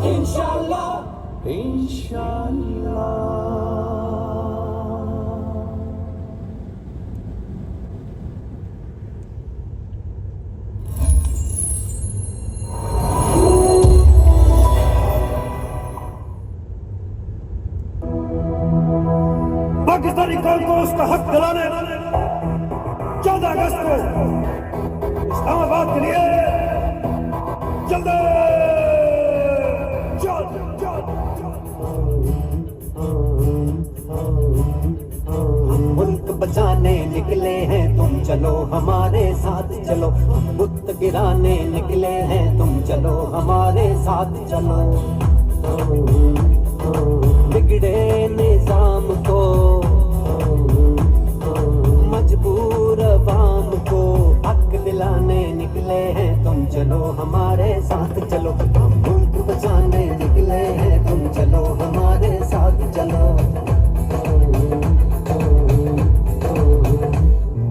इंशाल्लाह इंशाल्लाह। पाकिस्तानी कौम को उसका हक दिलाने 14 अगस्त को इस्लामाबाद के लिए जल्दी मुल्क बचाने निकले हैं तुम चलो हमारे साथ चलो, हम बुत गिराने निकले हैं तुम चलो हमारे साथ चलो। बिगड़े निजाम को मजबूर अवाम को हक दिलाने निकले हैं तुम चलो हमारे साथ चलो, हम मुल्क बचाने निकले हैं तुम चलो हमारे साथ चलो।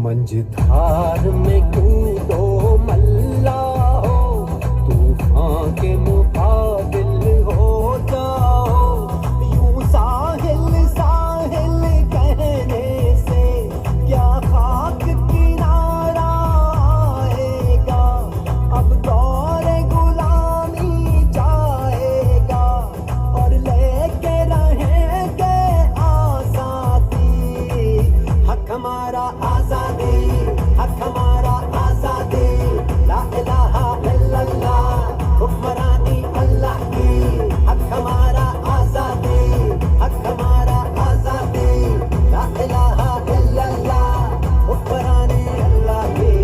मंझधार में कूदो मल्ला हो, तूफान के मुकाबिल हो जाओ। यूं साहिल साहिल कहने से क्या खाक किनारा आएगा, अब दौर गुलामी जाएगा और लेके रहेंगे आजादी। हक हमारा आजादी, हक हमारा आजादी, ला इलाहा इल्लल्लाह हुक्मरानी अल्लाह की। हक हमारा आजादी, हक हमारा आजादी, ला इलाहा इल्लल्लाह हुक्मरानी अल्लाह की।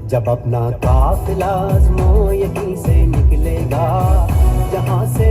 जब अपना काफिला आज़मो यहीं से निकलेगा, जहाँ से